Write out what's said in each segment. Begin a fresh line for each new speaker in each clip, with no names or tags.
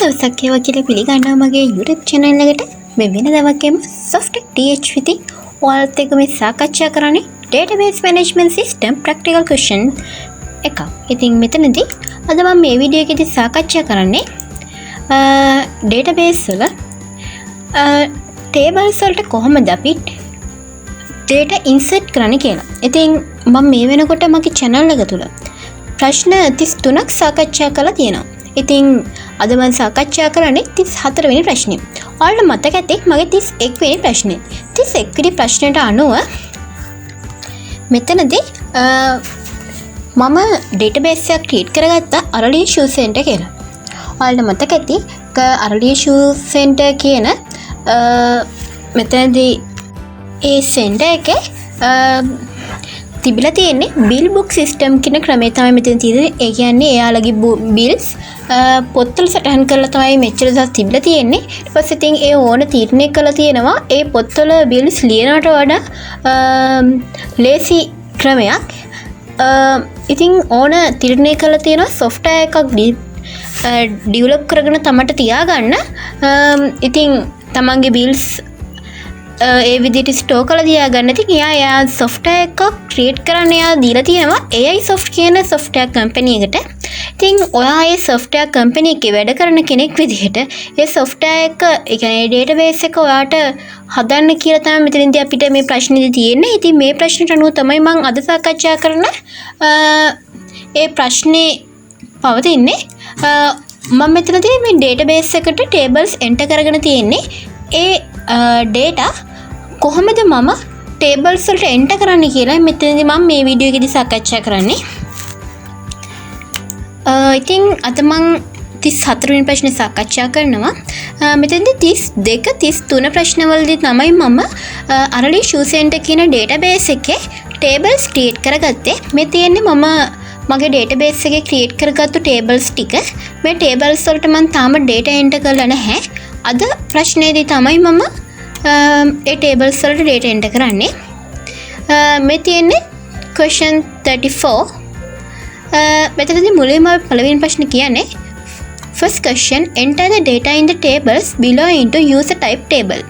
දවසක් ඒවා කියලා පිළිගන්නවා මගේ YouTube channel එකට. මේ වෙනදා වගේම Softtech TH විදිහ ඔයාලත් එක්ක මේ සාකච්ඡා කරන්නේ database management system practical question එකක්. ඉතින් මෙතනදී අද මම මේ වීඩියෝ එකේදී සාකච්ඡා කරන්නේ database වල tables වලට කොහොමද අපි data insert කරන්නේ කියලා. ඉතින් මම මේ වෙනකොට මගේ channel එක තුල ප්‍රශ්න 33ක් සාකච්ඡා කරලා තියෙනවා. ඉතින් අද මම සාකච්ඡා කරන්නේ 34 වෙනි ප්‍රශ්නේ. ඔයාලට මතක ඇති මගේ 31 වෙනි ප්‍රශ්නේ. 31 වෙනි ප්‍රශ්නයට අනුව මෙතනදී මම database එකක් create කරගත්තා Araliya Shoe Center කියලා. ඔයාලට මතක ඇති Araliya Shoe Center කියන මෙතනදී ඒ center එකේ තිබිලා තියෙන්නේ bill book system කියන ක්‍රමය තමයි මෙතන තියෙන්නේ. ඒ කියන්නේ එයාලගේ bills පොත්වල සටහන් කරලා තමයි මෙච්චර දවස් තිබිලා තියෙන්නේ. ඊට පස්සේ ඉතින් ඒ ඕන තීරණය කරලා තියෙනවා ඒ පොත්වල bills ලියනවට වඩා ලේසි ක්‍රමයක්. ඉතින් ඕන තීරණය කරලා තියෙනවා software එකක් develop කරගෙන තමට තියාගන්න. ඉතින් තමන්ගේ bills ඒ විදිහට ස්ටෝර් කරලා තියාගන්න. ඉතින් එයා software එකක් create කරන්න එයා දීලා තියෙනවා AI Soft කියන software company එකට. ඉතින් ඔයා ඒ software company එකේ වැඩ කරන කෙනෙක් විදිහට ඒ software එක ඒ කියන්නේ database එක ඔයාට හදන්න කියලා තමයි මෙතනදී අපිට මේ ප්‍රශ්නේදී තියෙන්නේ. ඉතින් මේ ප්‍රශ්නට අනුව තමයි මම අද සාකච්ඡා කරන ඒ ප්‍රශ්නේ පවතින්නේ. මම මෙතනදී මේ database එකට tables enter කරගෙන තියෙන්නේ. ඒ data කොහොමද මම tables වලට enter කරන්න කියලා මෙතනදී මම මේ වීඩියෝ එකේදී සාකච්ඡා කරන්නේ. ඉතින් අද මම 34 වෙනි ප්‍රශ්නේ සාකච්ඡා කරනවා. මෙතනදී 32 33 ප්‍රශ්නවලදී තමයි මම Araliya Shoe Center කියන database එකේ tables create කරගත්තේ. මේ තියෙන්නේ මම මගේ database එකේ create කරගත්තු tables ටික. මේ tables වලට මම තාම data enter කරලා නැහැ. අද ප්‍රශ්නේදී තමයි මම ඒ tables වලට data enter කරන්නේ. මේ තියෙන්නේ question 34. මෙතනදී මුලින්ම පළවෙනි ප්‍රශ්නේ කියන්නේ first question enter the data in the tables below into user type table.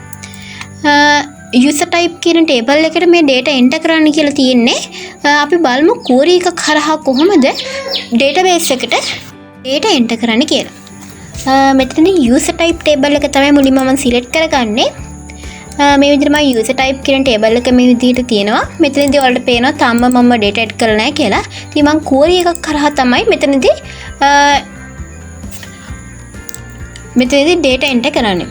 user type කියන table එකට මේ data enter කරන්න කියලා තියෙන්නේ. අපි බලමු query එකක් හරහා කොහොමද database එකට data enter කරන්න කියලා. මෙතනදී user type table එක තමයි මුලින්ම මම select කරගන්නේ. මේ විදිහට මම user type කියන table එක මේ විදිහට තියෙනවා. මෙතනදී ඔයාලට පේනවා තාම මම data add කරලා නැහැ කියලා. ඉතින් මම query එකක් කරා තමයි මෙතනදී data enter කරන්නේ.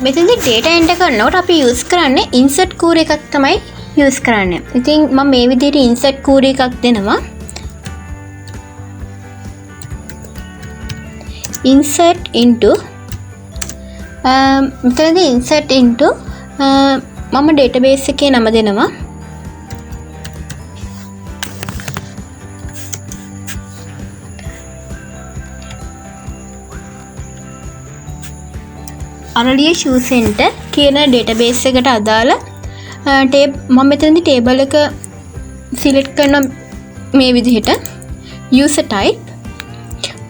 මෙතනදී data enter කරනකොට අපි use කරන්නේ insert query එකක් තමයි use කරන්නේ. ඉතින් මම මේ විදිහට insert query එකක් දෙනවා. insert into මෙතනදී insert into මම database එකේ නම දෙනවා. Araliya Shoe Center කියන database එකට අදාළ මම මෙතනදී table එක select කරන මේ විදිහට user type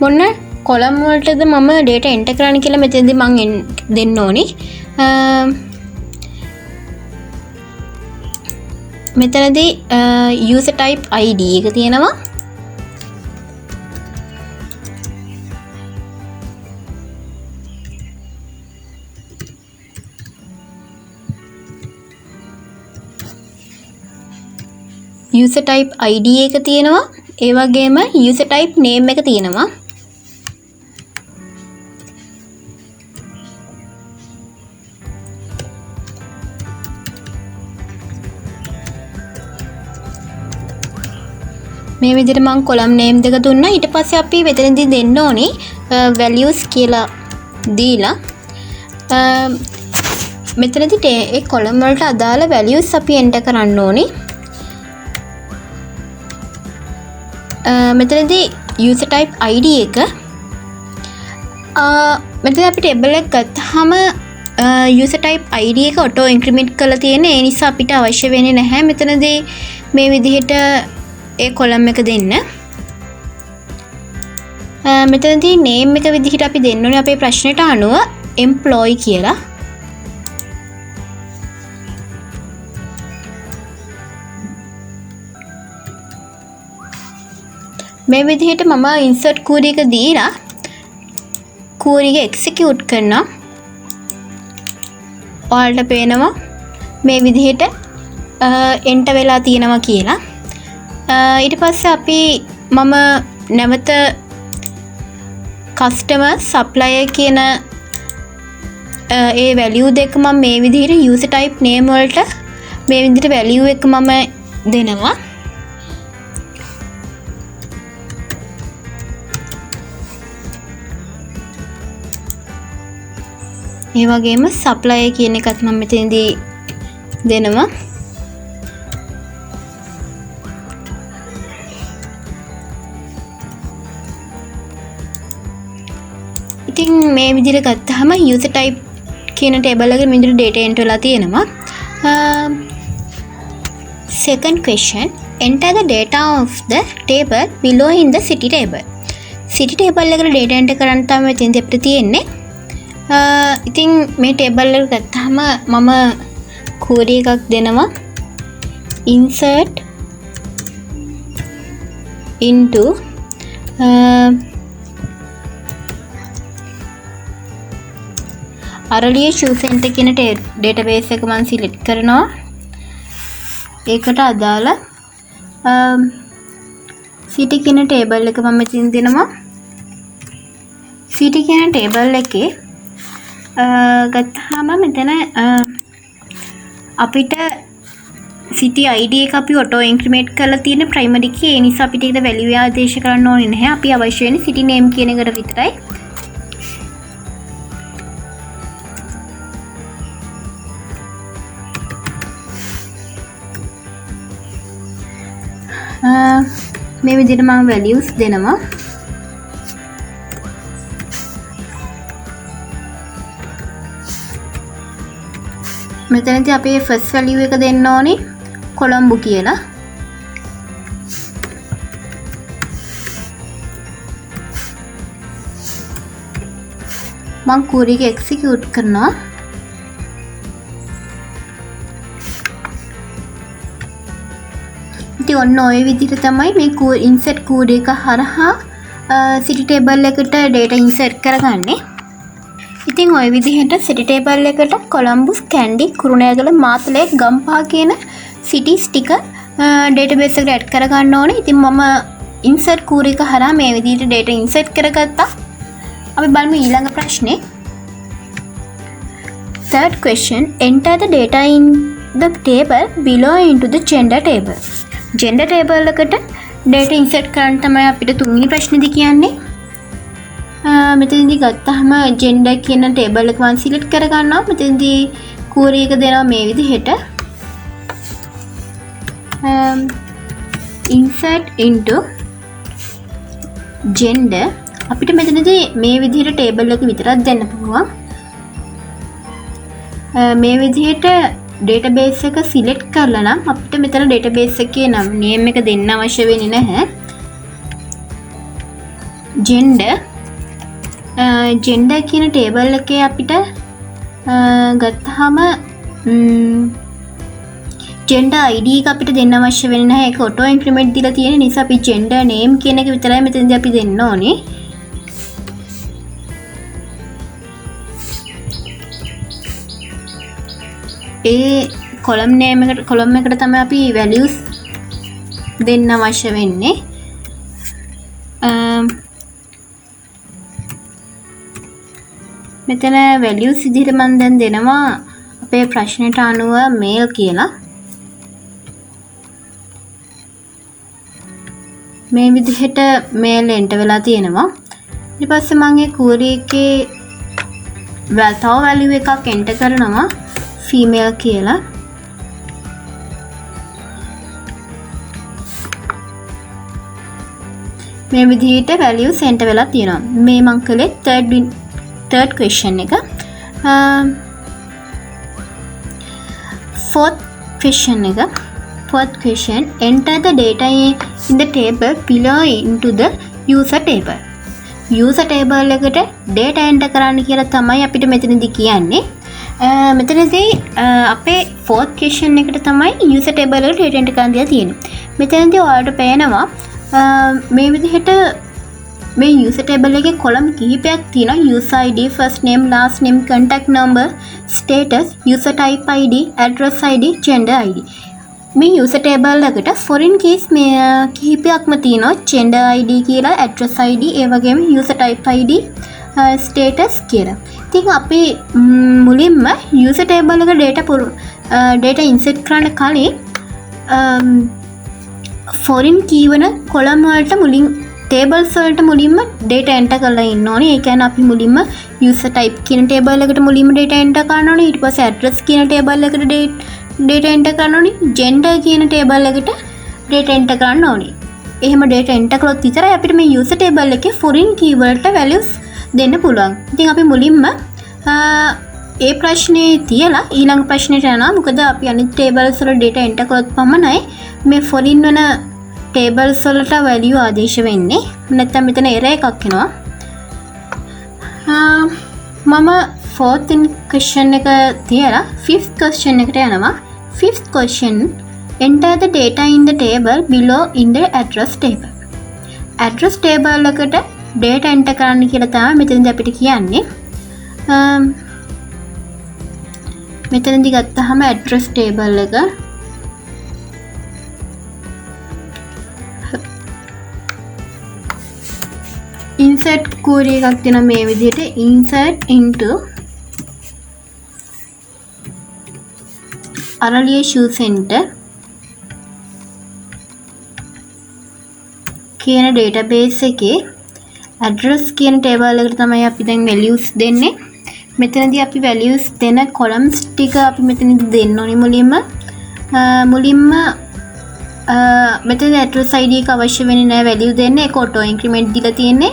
මොන කොලම් වලටද මම data enter කරන්න කියලා මෙතනදී මම දෙන්න ඕනි. මෙතනදී user type ID එක තියෙනවා. user type ID එක තියෙනවා. ඒ වගේම user type name එක තියෙනවා. මේ විදිහට මම column name දෙක දුන්නා. ඊට පස්සේ අපි මෙතනදී දෙන්න ඕනේ values කියලා දීලා මෙතනදී ඒ column වලට අදාළ values අපි enter කරන්න ඕනේ. මෙතනදී user type ID එක මෙතන අපි table එක ගත්තාම user type ID එක auto increment කරලා තියෙන. ඒ නිසා අපිට අවශ්‍ය වෙන්නේ නැහැ මෙතනදී මේ විදිහට ඒ කොලම් එක දෙන්න. මෙතනදී name එක විදිහට අපි දෙන්න ඕනේ අපේ ප්‍රශ්නෙට අනුව employee කියලා. මේ විදිහට මම insert query එක දීලා query එක execute කරනවා. ඔයාලට පේනවා මේ විදිහට enter වෙලා තියෙනවා කියලා. ඊට පස්සේ අපි මම නැවත customer supplier කියන ඒ value දෙක මම මේ විදිහට user type name වලට මේ විදිහට value එක මම දෙනවා. ඒ වගේම supplier කියන එකත් මම මෙතනදී දෙනවා. ඉතින් මේ විදිහට ගත්තාම user type කියන table එකේ මේ විදිහට data enter වෙලා තියෙනවා. Second question, enter the data of the table below in the city table. City table එකට data enter කරන්න තමයි මෙතනදී අපිට තියෙන්නේ. ඉතින් මේ table එක ගත්තාම මම query එකක් දෙනවා. insert into අරලිය shoe center කියන database එක මම select කරනවා. ඒකට අදාළ city කියන table එක මම මෙතන දෙනවා. city කියන table එකේ ගත්තාම මෙතන අපිට city id එක අපි auto increment කරලා තියෙන primary key. ඒ නිසා අපිට ඒක value ආදේශ කරන්න ඕනේ නැහැ. අපි අවශ්‍ය වෙන්නේ city name කියන එකට විතරයි. මේ විදිහට මම values දෙනවා. මෙතනදී අපි first value එක දෙන්න ඕනේ කොළඹ කියලා. මම query එක execute කරනවා. ඉතින් ඔන්න ඔය විදිහට තමයි මේ insert query එක හරහා city table එකට data insert කරගන්නේ. ඉතින් ඔය විදිහට city table එකට කොළඹ, කැන්ඩි, කුරුණෑගල, මාතලේ, ගම්පහ කියන cities ටික database එකට add කරගන්න ඕනේ. ඉතින් මම insert query එක හරහා මේ විදිහට data insert කරගත්තා. අපි බලමු ඊළඟ ප්‍රශ්නේ. Third question, enter the data in the table below into the gender table. gender table එකට data insert කරන්න තමයි අපිට තුන්වෙනි ප්‍රශ්නේදී කියන්නේ. මෙතනදී ගත්තාම gender කියන table එක මම select කරගන්නවා. මෙතනදී query එක දෙනවා මේ විදිහට. insert into gender. අපිට මෙතනදී මේ විදිහට table එක විතරක් දෙන්න පුළුවන්. මේ විදිහට database එක select කරලා නම් අපිට මෙතන database එකේ name එක දෙන්න අවශ්‍ය වෙන්නේ නැහැ. gender කියන table එකේ අපිට ගත්තාම gender id එක අපිට දෙන්න අවශ්‍ය වෙන්නේ නැහැ. ඒක auto increment දීලා තියෙන නිසා අපි gender name කියන එක විතරයි මෙතනදී අපි දෙන්න ඕනේ. ඒ column name එකට column එකට තමයි අපි values දෙන්න අවශ්‍ය වෙන්නේ. මෙතන values විදිහට මම දැන් දෙනවා අපේ ප්‍රශ්නෙට අනුව male කියලා. මේ විදිහට male enter වෙලා තියෙනවා. ඊට පස්සේ මම ඒ query එකේ තව value එකක් enter කරනවා female කියලා. මේ විදිහට values enter වෙලා තියෙනවා. මේ මම කළේ third question එක. fourth question, enter the data in the table below into the user table. user table එකට data enter කරන්න කියලා තමයි අපිට මෙතනදී කියන්නේ. මෙතනදී අපේ fourth question එකට තමයි user table එකට data enter කරන්න දීලා තියෙන්නේ. මෙතනදී ඔයාලට පේනවා මේ විදිහට මේ user table එකේ column කිහිපයක් තියෙනවා. user id, first name, last name, contact number, status, user type id, address id, gender id. මේ user table එකට foreign keys මේ කිහිපයක්ම තියෙනවා. gender id කියලා, address id, ඒ වගේම user type id, status කියලා. ඉතින් අපි මුලින්ම user table එක data insert කරන්න කලින් foreign key වන column වලට මුලින් tables වලට මුලින්ම data enter කරලා ඉන්න ඕනේ. ඒ කියන්නේ අපි මුලින්ම user type කියන table එකට මුලින්ම data enter කරන්න ඕනේ. ඊට පස්සේ address කියන table එකට data enter කරන්න ඕනේ. gender කියන table එකට data enter කරන්න ඕනේ. එහෙම data enter කළොත් විතරයි අපිට මේ user table එකේ foreign key වලට values දෙන්න පුළුවන්. ඉතින් අපි මුලින්ම ඒ ප්‍රශ්නේ තියලා ඊළඟ ප්‍රශ්නෙට යනවා. මොකද අපි අනිත් tables වල data enter කළොත් පමණයි මේ foreign වන tables වලට value ආදේශ වෙන්නේ. නැත්නම් මෙතන error එකක් එනවා. මම fourth question එක තියලා fifth question එකට යනවා. Fifth question, enter the data in the table below in the address table. address table එකට data enter කරන්න කියලා තමයි මෙතනදී අපිට කියන්නේ. මෙතනදී ගත්තාම address table එක insert query එකක් තියෙනවා මේ විදිහට insert into Aralia shoe center කියන database එකේ address කියන table එකට තමයි අපි දැන් values දෙන්නේ. මෙතනදී අපි values දෙන columns ටික අපි මෙතනදී දෙන්න ඕනේ මුලින්ම මෙතන address id එක අවශ්‍ය වෙන්නේ නැහැ value දෙන්න. ඒක auto increment දීලා තියෙන්නේ.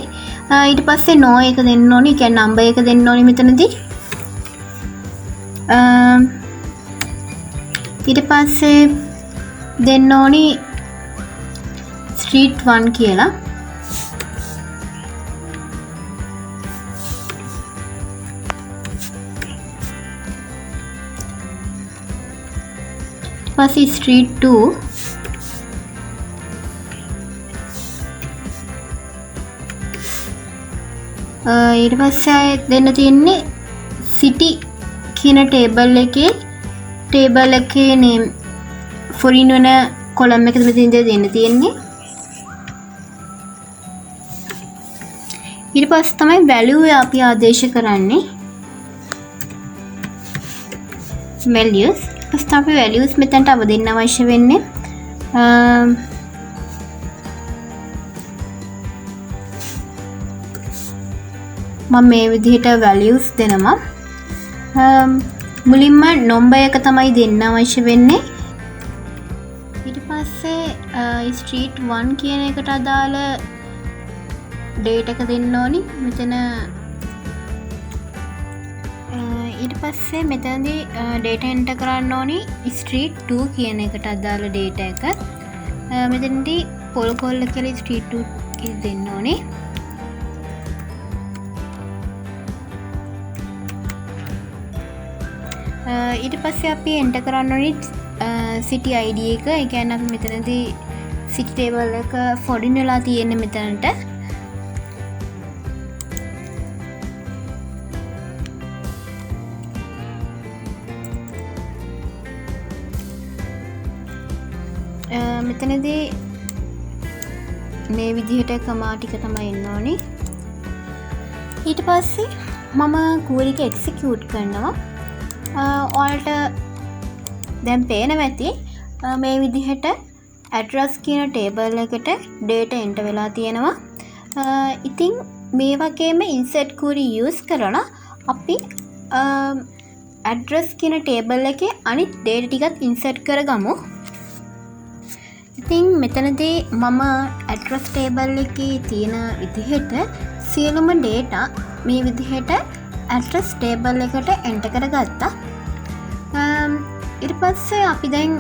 ඊට පස්සේ no එක දෙන්න ඕනේ. ඒ කියන්නේ number එක දෙන්න ඕනේ මෙතනදී. ඊට පස්සේ දෙන්න ඕනේ street 1 කියලා. ඊට පස්සේ street 2 ඊට පස්සේ දෙන්න තියෙන්නේ city කියන table එකේ name foreign වෙන column එකක මෙතන දෙන්න තියෙන්නේ. ඊට පස්සේ තමයි value අපි ආදේශ කරන්නේ. values. ඊට පස්සේ අපි values මෙතනට අව දෙන්න අවශ්‍ය වෙන්නේ. මම මේ විදිහට values දෙනවා. මුලින්ම number එක තමයි දෙන්න අවශ්‍ය වෙන්නේ. ඊට පස්සේ street 1 කියන එකට අදාළ data එක දෙන්න ඕනි. මෙතන ඊට පස්සේ මෙතනදී data enter කරන්න ඕනි street 2 කියන එකට අදාළ data එක. මෙතනදී පොල් කොල්ල කියලා street 2 කියලා දෙන්න ඕනේ. ඊට පස්සේ අපි enter කරන්න ඕනේ city id එක. ඒ කියන්නේ අපි මෙතනදී city table එක foreign වෙලා තියෙන්නේ මෙතනට. මෙතනදී මේ විදිහට කමා ටික තමයි එන්න ඕනේ. ඊට පස්සේ මම query එක execute කරනවා. ඔයාලට දැන් පේනවා ඇති මේ විදිහට address කියන table එකට data enter වෙලා තියෙනවා. ඉතින් මේ වගේම insert query use කරලා අපි address කියන table එකේ අනිත් data ටිකත් insert කරගමු. ඉතින් මෙතනදී මම address table එකේ තියෙන විදිහට සියලුම data මේ විදිහට address table එකට enter කරගත්තා. ඊට පස්සේ අපි දැන්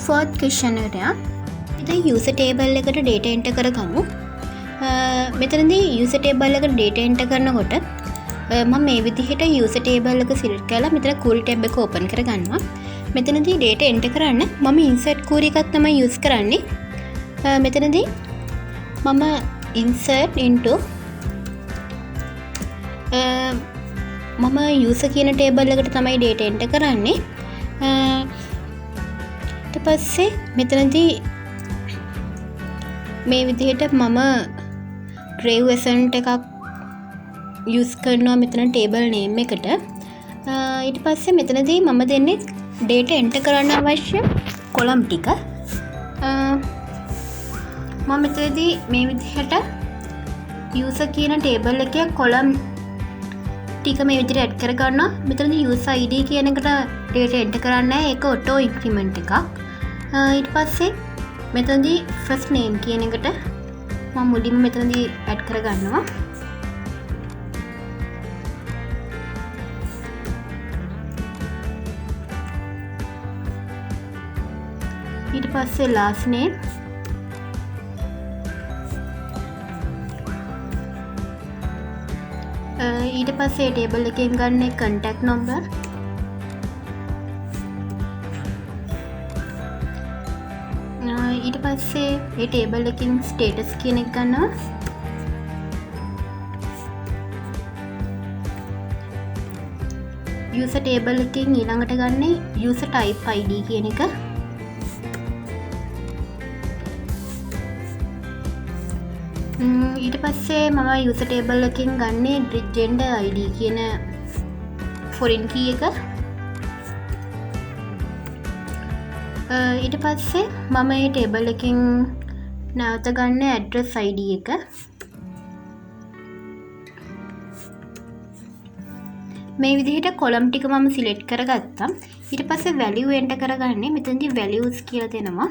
fourth question එකට යමු. ඉතින් user table එකට data enter කරගමු. මෙතනදී user table එකට data enter කරනකොට මම මේ විදිහට user table එක select කරලා මෙතන query tab එක open කරගන්නවා. මෙතනදී data enter කරන්න මම insert query එකක් තමයි use කරන්නේ. මෙතනදී මම insert into මම user කියන table එකට තමයි data enter කරන්නේ. ඊට පස්සේ මෙතනදී මේ විදිහට මම grave account එකක් use කරනවා මෙතන table name එකට. ඊට පස්සේ මෙතනදී මම දෙන්නේ data enter කරන්න අවශ්‍ය column ටික. මම මෙතනදී මේ විදිහට user කියන table එකේ column ටික මේ විදිහට add කර ගන්නවා. මෙතනදී user id කියන එකට data enter කරන්න ඒක auto increment එකක්. ඊට පස්සේ මෙතනදී first name කියන එකට මම මුලින්ම මෙතනදී add කර ගන්නවා. ඊට පස්සේ last name ඊට පස්සේ table එකෙන් ගන්න contact number ඊට පස්සේ මේ table එකකින් status කියන එක ගන්නවා. user table එකකින් ඊළඟට ගන්න user type id කියන එක. ඊට පස්සේ මම user table එකකින් ගන්න gender id කියන foreign key එක. ඊට පස්සේ මම මේ table එකකින් නැවත ගන්න address id එක. මේ විදිහට column ටික මම select කරගත්තා. ඊට පස්සේ value enter කරගන්නේ මෙතනදී values කියලා දෙනවා.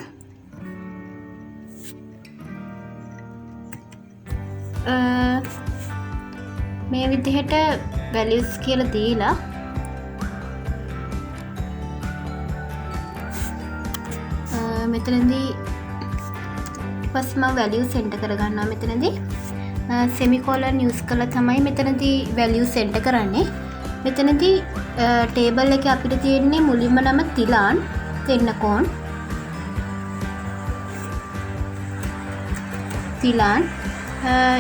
මේ විදිහට values කියලා දීලා මෙතනදී පස්ම values enter කරගන්නවා. මෙතනදී semicolon use කරලා තමයි මෙතනදී values enter කරන්නේ. මෙතනදී table එකේ අපිට තියෙන්නේ මුලින්ම නම තිලාන් තෙන්නකෝන් තිලාන්.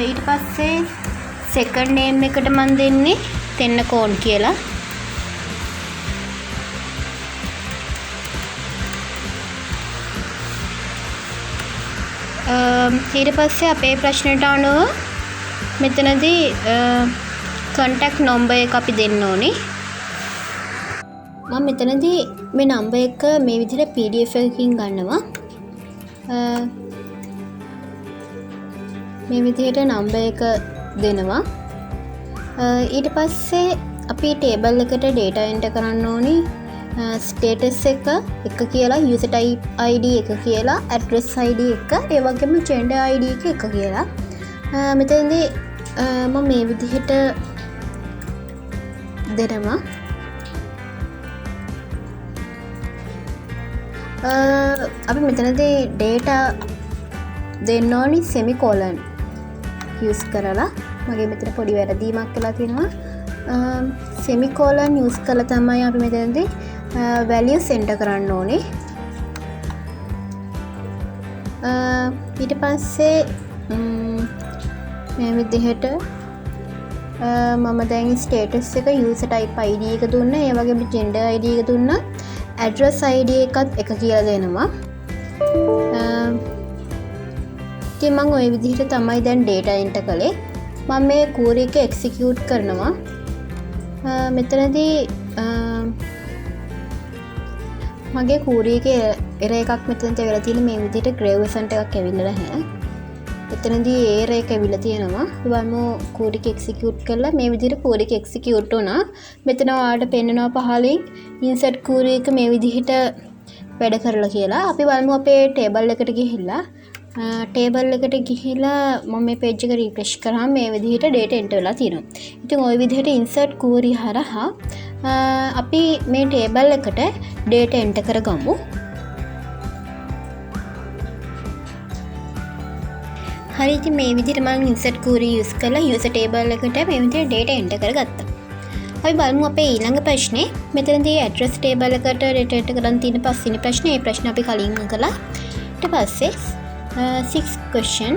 ඊට පස්සේ second name එකට මම දෙන්නේ තෙන්නකෝන් කියලා. ඊට පස්සේ අපේ ප්‍රශ්නයට අනුව මෙතනදී contact number එක අපි දෙන්න ඕනේ. මම මෙතනදී මේ number එක මේ විදිහට pdf එකකින් ගන්නවා. මේ විදිහට number එක දෙනවා. ඊට පස්සේ අපි table එකට data enter කරන්න ඕනේ. status එක කියලා, user type id එක කියලා, address id එක, ඒ වගේම gender id එක කියලා. මෙතනදී මම මේ විදිහට දෙනවා. අපි මෙතනදී data දෙන්න ඕනි semicolon use කරලා. මගේ මෙතන පොඩි වැරදීමක් වෙලා තියෙනවා. semicolon use කරලා තමයි අපි මෙතනදී values enter කරන්න ඕනේ. ඊට පස්සේ මේ විදිහට මම දැන් status එක user type id එක දුන්නා, ඒ වගේම gender id එක දුන්නා, address id එකත් එක කියලා දෙනවා. ඉතින් මම ওই විදිහට තමයි දැන් data enter කළේ. මම මේ query එක execute කරනවා. මෙතනදී මගේ query එකේ error එකක් මෙතනට වෙලා තියෙන. මේ විදිහට grave account එකක් ඇවිල්ලා නැහැ. එතනදී error එක ඇවිල්ලා තියෙනවා. බලමු query එක execute කරලා. මේ විදිහට query එක execute වුණා. මෙතන ඔයාලට පෙන්නනවා පහලින් insert query එක මේ විදිහට වැඩ කරලා කියලා. අපි බලමු අපේ table එකට ගිහිල්ලා. table එකට ගිහිලා මම මේ page එක refresh කරාම මේ විදිහට data enter වෙලා තියෙනවා. ඉතින් ওই විදිහට insert query හරහා අපි මේ table එකට data enter කරගමු. හරි ඉතින් මේ විදිහට මම insert query use කරලා user table එකට මේ විදිහට data enter කරගත්තා. අපි බලමු අපේ ඊළඟ ප්‍රශ්නේ. මෙතනදී address table එකට data enter කරන් තියෙන පස්වෙනි ප්‍රශ්නේ. මේ ප්‍රශ්නේ අපි කලින් කළා. ඊට පස්සේ 6th question,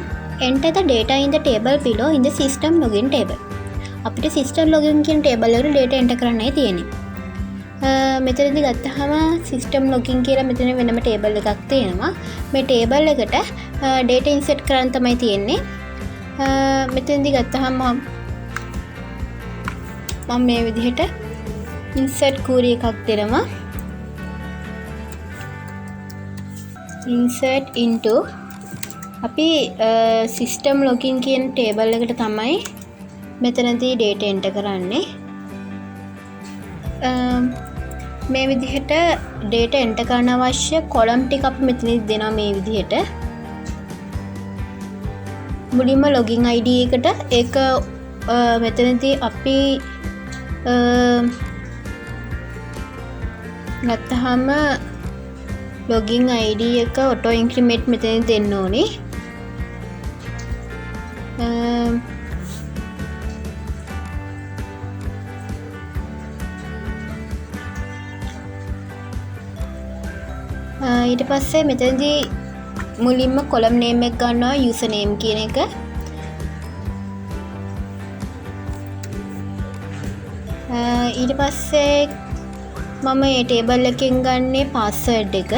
enter the data in the table below in the system login table. අපිට system login කියන table එකට data enter කරන්නයි තියෙන්නේ. මෙතනදී ගත්තාම system login කියලා මෙතන වෙනම table එකක් තියෙනවා. මේ table එකට data insert කරන්න තමයි තියෙන්නේ. මෙතනදී ගත්තාම මම මේ විදිහට insert query එකක් දෙනවා. insert into අපි system login කියන table එකට තමයි මෙතනදී data enter කරන්නේ. මේ විදිහට data enter කරන්න අවශ්‍ය column ටික අපි මෙතනදී දෙනවා මේ විදිහට. මුලින්ම login ID එකට ඒක මෙතනදී අපි ගත්තාම login ID එක auto increment මෙතනදී දෙන්න ඕනේ. ඊට පස්සේ මෙතනදී මුලින්ම column name එක ගන්නවා user name කියන එක. ඊට පස්සේ මම මේ table එකෙන් ගන්නේ password එක.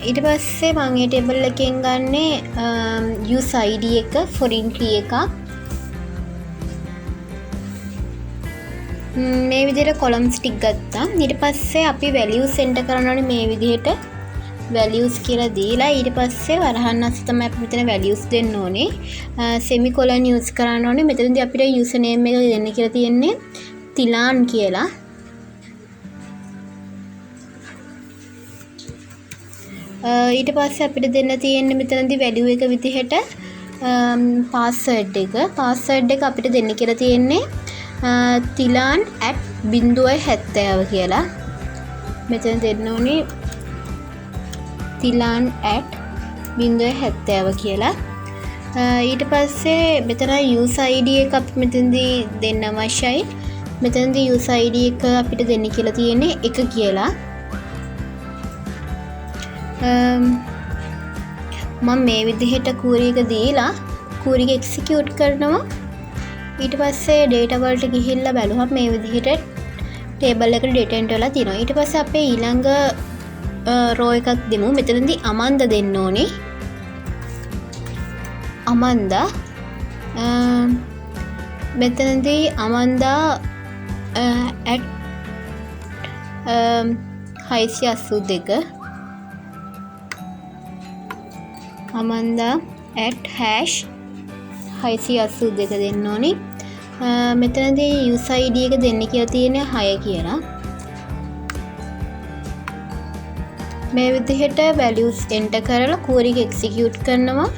ඊට පස්සේ මම මේ table එකෙන් ගන්නේ user ID එක foreign key එකක්. මේ විදිහට columns ටික ගත්තා. ඊට පස්සේ අපි values enter කරන්න ඕනේ මේ විදිහට values කියලා දීලා ඊට පස්සේ වරහන් අස්සේ තමයි අපි මෙතන values දෙන්න ඕනේ. semicolon use කරන්න ඕනේ. මෙතනදී අපිට user name එක දෙන්න කියලා තියෙන්නේ තිලාන් කියලා. ඊට පස්සේ අපිට දෙන්න තියෙන්නේ මෙතනදී value එක විදිහට password එක. password එක අපිට දෙන්න කියලා තියෙන්නේ තිලාන් @070 කියලා. මෙතන දෙන්න ඕනේ තිලාන් @070 කියලා. ඊට පස්සේ මෙතන user ID එක අපි මෙතනදී දෙන්න අවශ්‍යයි. මෙතනදී user ID එක අපිට දෙන්න කියලා තියෙන්නේ 1 කියලා. මම මේ විදිහට query එක දීලා query එක execute කරනවා. ඊට පස්සේ data වලට ගිහිල්ලා බලුවම මේ විදිහට table එකට data enter වෙලා තියෙනවා. ඊට පස්සේ අපේ ඊළඟ row එකක් දෙමු. මෙතනදී අමන්ද දෙන්න ඕනේ. අමන්දා මෙතනදී අමන්දා @682 අමන්දා @682 දෙන්න ඕනේ. මෙතනදී user ID එක දෙන්න කියලා තියෙන්නේ 6 කියලා. මේ විදිහට values enter කරලා query එක execute කරනවා.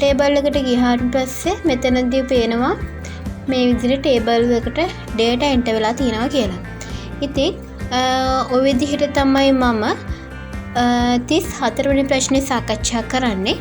table එකට ගියාට පස්සේ මෙතනදී පේනවා මේ විදිහට table එකට data enter වෙලා තියෙනවා කියලා. ඉතින් ඔය විදිහට තමයි මම 34 වෙනි ප්‍රශ්නේ සාකච්ඡා කරන්නේ.